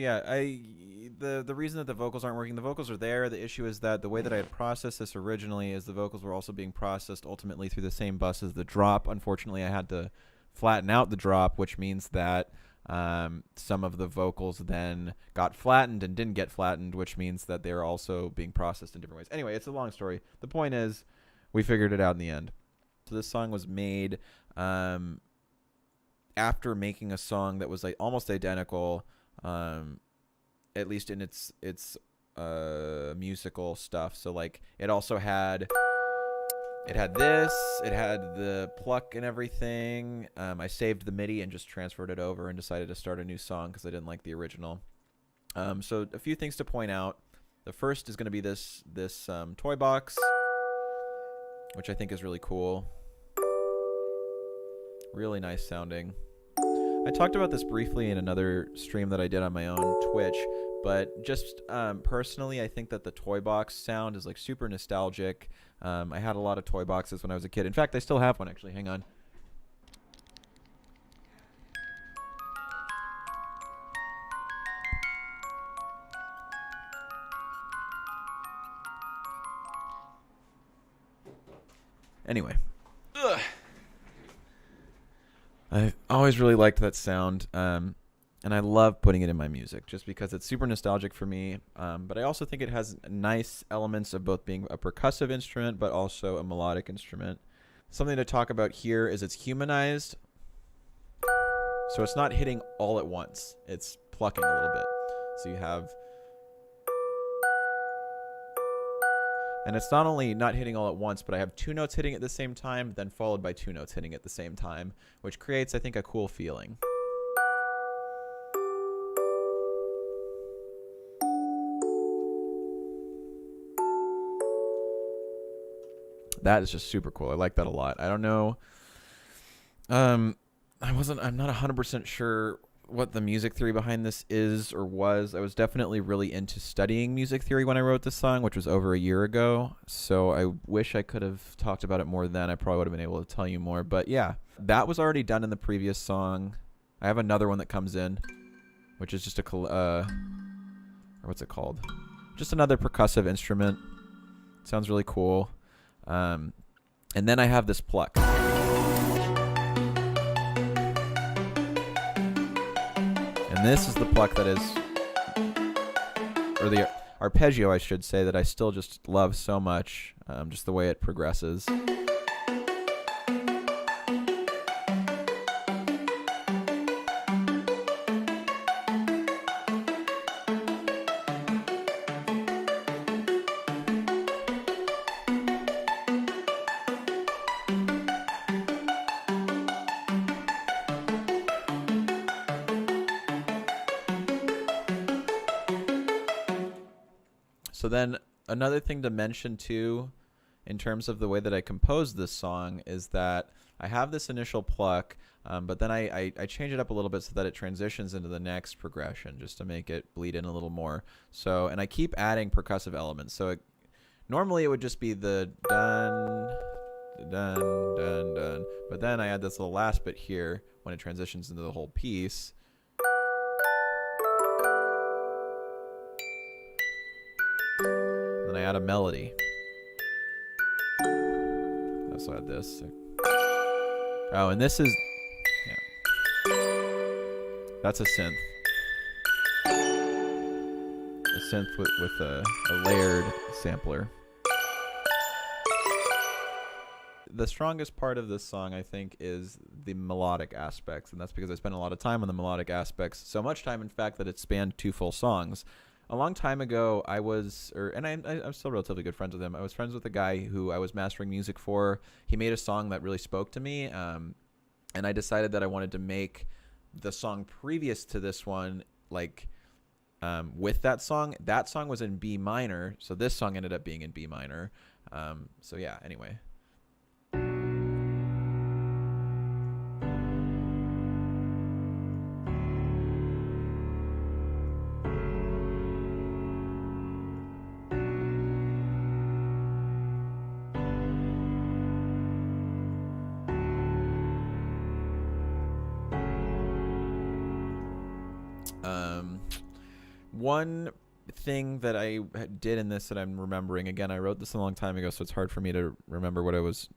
yeah, the reason that the vocals aren't working, the vocals are there. The issue is that the way that I had processed this originally is the vocals were also being processed ultimately through the same bus as the drop. Unfortunately, I had to flatten out the drop, which means that some of the vocals then got flattened and didn't get flattened, which means that they're also being processed in different ways. Anyway, it's a long story. The point is, we figured it out in the end. So this song was made after making a song that was like almost identical, at least in its musical stuff. So like it also had this, it had the pluck and everything. I saved the MIDI and just transferred it over and decided to start a new song because I didn't like the original. So a few things to point out. The first is going to be this toy box, which I think is really cool. Really nice sounding. I talked about this briefly in another stream that I did on my own Twitch, but just personally, I think that the toy box sound is like super nostalgic. I had a lot of toy boxes when I was a kid. In fact, I still have one actually. Hang on. Anyway. Ugh. I always really liked that sound, and I love putting it in my music just because it's super nostalgic for me, but I also think it has nice elements of both being a percussive instrument but also a melodic instrument. Something to talk about here is it's humanized, so it's not hitting all at once. It's plucking a little bit. So you have... And it's not only not hitting all at once, but I have two notes hitting at the same time, then followed by two notes hitting at the same time, which creates, I think, a cool feeling. That is just super cool. I like that a lot. I don't know. I'm not 100% sure what the music theory behind this is or was. I was definitely really into studying music theory when I wrote this song, which was over a year ago. So I wish I could have talked about it more then. I probably would have been able to tell you more. But yeah, that was already done in the previous song. I have another one that comes in, which is just a, what's it called? Just another percussive instrument. Sounds really cool. And then I have this pluck. And this is the pluck that is, or the arpeggio, I should say, that I still just love so much, just the way it progresses. So then another thing to mention too, in terms of the way that I composed this song, is that I have this initial pluck, but then I change it up a little bit so that it transitions into the next progression, just to make it bleed in a little more. So, and I keep adding percussive elements. So normally it would just be the dun, dun, dun, dun, but then I add this little last bit here when it transitions into the whole piece. I add a melody. I also add this. Oh, and this is, yeah, that's a synth. A synth with a layered sampler. The strongest part of this song, I think, is the melodic aspects, and that's because I spent a lot of time on the melodic aspects. So much time, in fact, that it spanned 2 full songs. A long time ago, I was, I'm still relatively good friends with him. I was friends with a guy who I was mastering music for. He made a song that really spoke to me, and I decided that I wanted to make the song previous to this one, like, with that song. That song was in B minor, so this song ended up being in B minor. So yeah, anyway. One thing that I did in this that I'm remembering, again, I wrote this a long time ago, so it's hard for me to remember what I was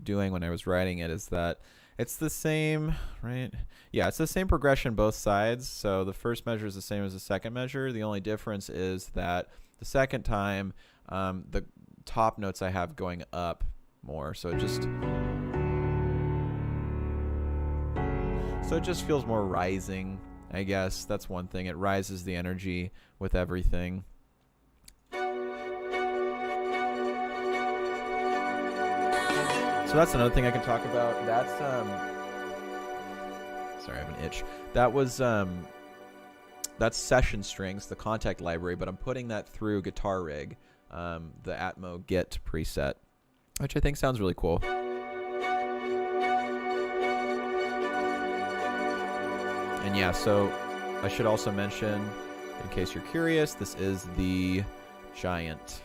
doing when I was writing it, is that it's the same, right? Yeah, it's the same progression both sides. So the first measure is the same as the second measure. The only difference is that the second time, the top notes I have going up more. So it just feels more rising, I guess. That's one thing. It rises the energy with everything. So that's another thing I can talk about. That's sorry, I have an itch. That was that's session strings, the contact library, but I'm putting that through Guitar Rig, the Atmo Git preset, which I think sounds really cool. And yeah, so I should also mention, in case you're curious, this is the giant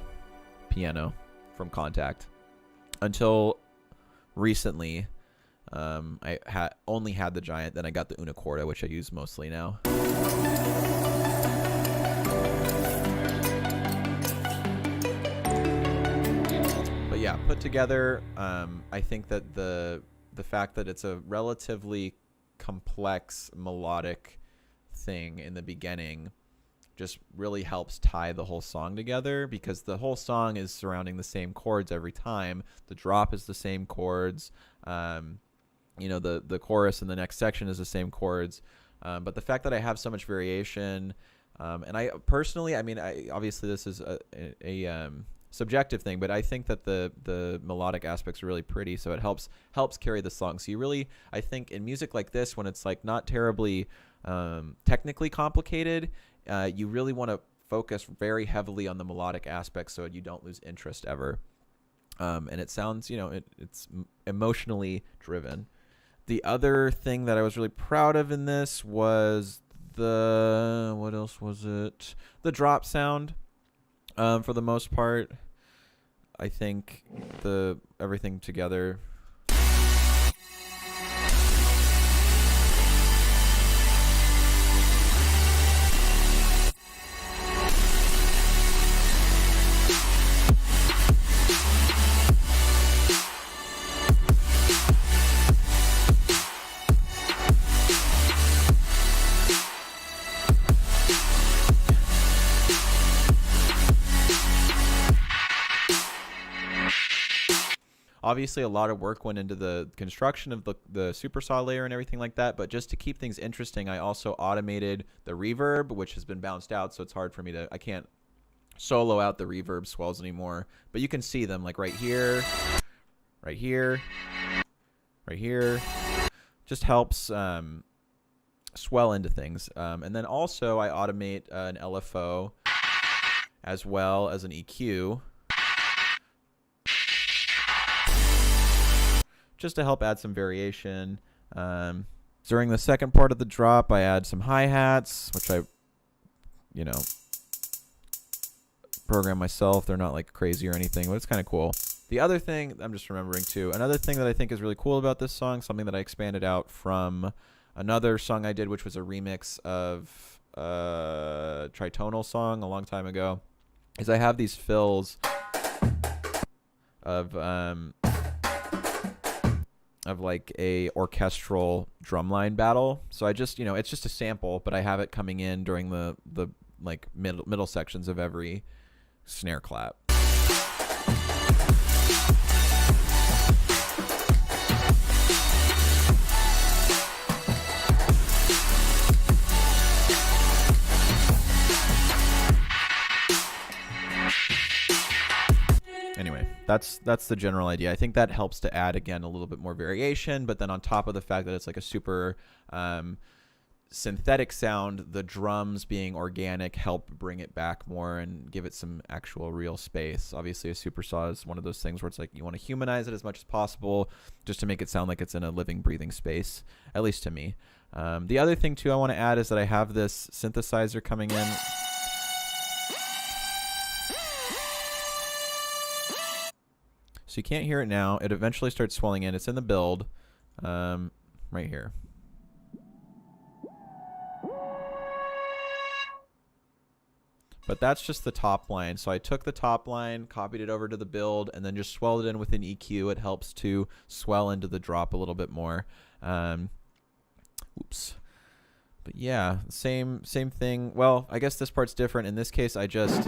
piano from Contact. Until recently, I only had the giant, then I got the Unicorda, which I use mostly now. But yeah, put together, I think that the fact that it's a relatively complex melodic thing in the beginning just really helps tie the whole song together, because the whole song is surrounding the same chords every time. The drop is the same chords. You know, the chorus in the next section is the same chords. But the fact that I have so much variation, and I personally, I mean, obviously this is a subjective thing, but I think that the melodic aspects are really pretty, so it helps carry the song. So you really, I think in music like this, when it's like not terribly technically complicated, you really want to focus very heavily on the melodic aspects so you don't lose interest ever. And it sounds, you know, it's emotionally driven. The other thing that I was really proud of in this was what else was it? The drop sound. For the most part, I think everything together. Obviously, a lot of work went into the construction of the supersaw layer and everything like that, but just to keep things interesting, I also automated the reverb, which has been bounced out, so it's hard for me I can't solo out the reverb swells anymore, but you can see them like right here, right here, right here. Just helps swell into things. And then also I automate an LFO as well as an EQ, just to help add some variation. During the second part of the drop, I add some hi-hats, which I, you know, program myself. They're not like crazy or anything, but it's kind of cool. The other thing, I'm just remembering too, another thing that I think is really cool about this song, something that I expanded out from another song I did, which was a remix of a tritonal song a long time ago, is I have these fills of like a orchestral drumline battle. So I just, you know, it's just a sample, but I have it coming in during the like middle sections of every snare clap. Anyway, that's the general idea. I think that helps to add, again, a little bit more variation, but then on top of the fact that it's like a super synthetic sound, the drums being organic help bring it back more and give it some actual real space. Obviously, a supersaw is one of those things where it's like you want to humanize it as much as possible just to make it sound like it's in a living, breathing space, at least to me. The other thing, too, I want to add is that I have this synthesizer coming in. So you can't hear it now. It eventually starts swelling in. It's in the build right here. But that's just the top line. So I took the top line, copied it over to the build, and then just swelled it in with an EQ. It helps to swell into the drop a little bit more. Oops. But yeah, same thing. Well, I guess this part's different. In this case, I just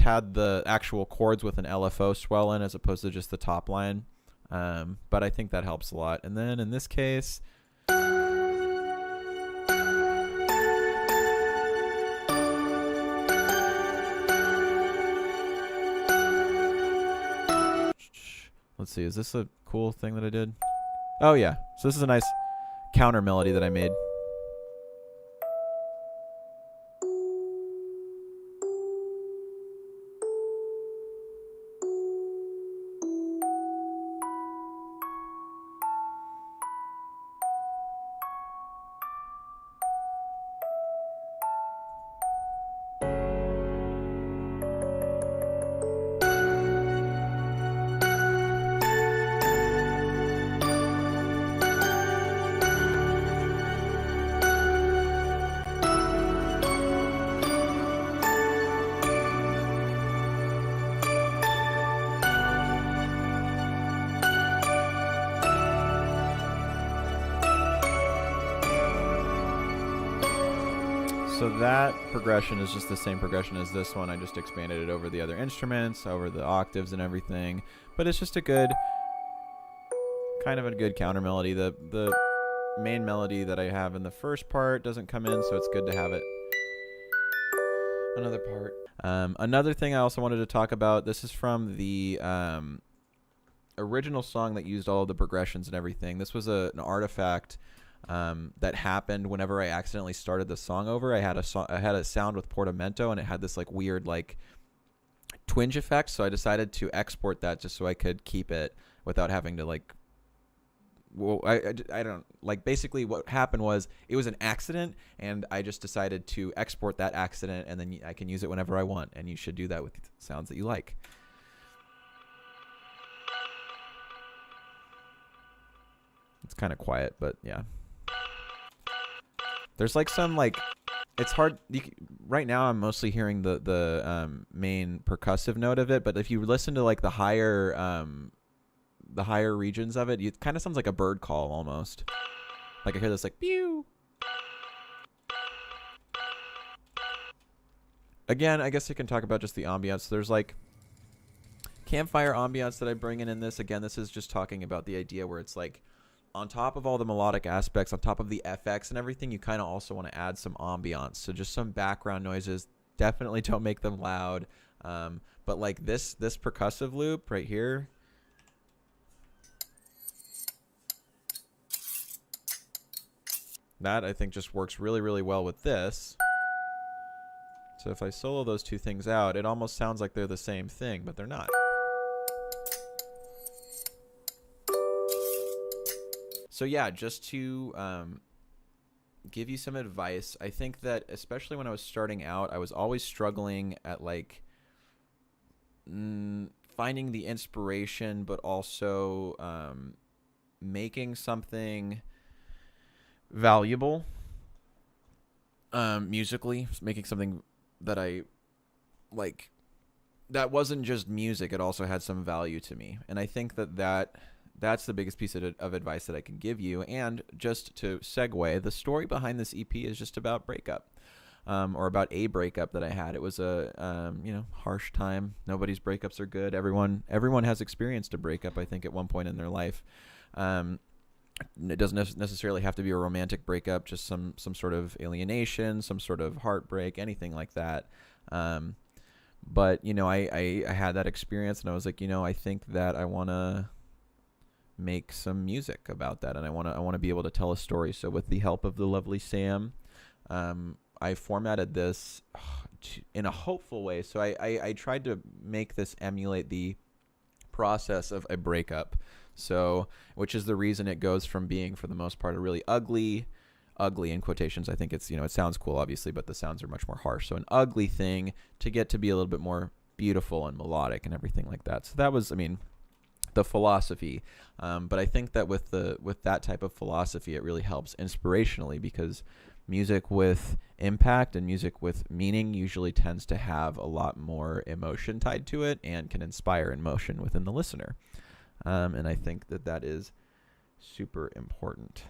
had the actual chords with an LFO swell in as opposed to just the top line. But I think that helps a lot. And then in this case, let's see, is this a cool thing that I did? Oh yeah, so this is a nice counter melody that I made. So that progression is just the same progression as this one. I just expanded it over the other instruments, over the octaves and everything. But it's just a good, kind of a good counter melody. The main melody that I have in the first part doesn't come in, so it's good to have it. Another part. Another thing I also wanted to talk about, this is from the original song that used all of the progressions and everything. This was an artifact that happened whenever I accidentally started the song over. I had a sound with portamento, and it had this like weird like twinge effect. So I decided to export that just so I could keep it without having to like. Well, I don't like. Basically, what happened was it was an accident, and I just decided to export that accident, and then I can use it whenever I want. And you should do that with sounds that you like. It's kind of quiet, but yeah. There's like some like, it's hard. Right now I'm mostly hearing the main percussive note of it, but if you listen to like the higher regions of it, it kind of sounds like a bird call almost. Like I hear this like pew. Again, I guess I can talk about just the ambiance. There's like campfire ambiance that I bring in this. Again, this is just talking about the idea where it's like, on top of all the melodic aspects, on top of the FX and everything, you kind of also want to add some ambiance. So just some background noises. Definitely don't make them loud. But like this percussive loop right here. That I think just works really, really well with this. So if I solo those two things out, it almost sounds like they're the same thing, but they're not. So yeah, just to give you some advice, I think that especially when I was starting out, I was always struggling at like finding the inspiration, but also making something valuable musically, making something that I like that wasn't just music, it also had some value to me. And I think that's the biggest piece of advice that I can give you. And just to segue, the story behind this EP is just about breakup, or about a breakup that I had. It was a harsh time. Nobody's breakups are good. Everyone has experienced a breakup, I think, at one point in their life. It doesn't necessarily have to be a romantic breakup, just some sort of alienation, some sort of heartbreak, anything like that. But I had that experience, and I was like, I think that I want to make some music about that, and I want to be able to tell a story. So with the help of the lovely Sam, I formatted this in a hopeful way. So I tried to make this emulate the process of a breakup. So, which is the reason it goes from being, for the most part, a really ugly in quotations. I think it's, it sounds cool, obviously, but the sounds are much more harsh. So an ugly thing to get to be a little bit more beautiful and melodic and everything like that. So that was, the philosophy. But I think that with that type of philosophy, it really helps inspirationally, because music with impact and music with meaning usually tends to have a lot more emotion tied to it and can inspire emotion within the listener. And I think that is super important.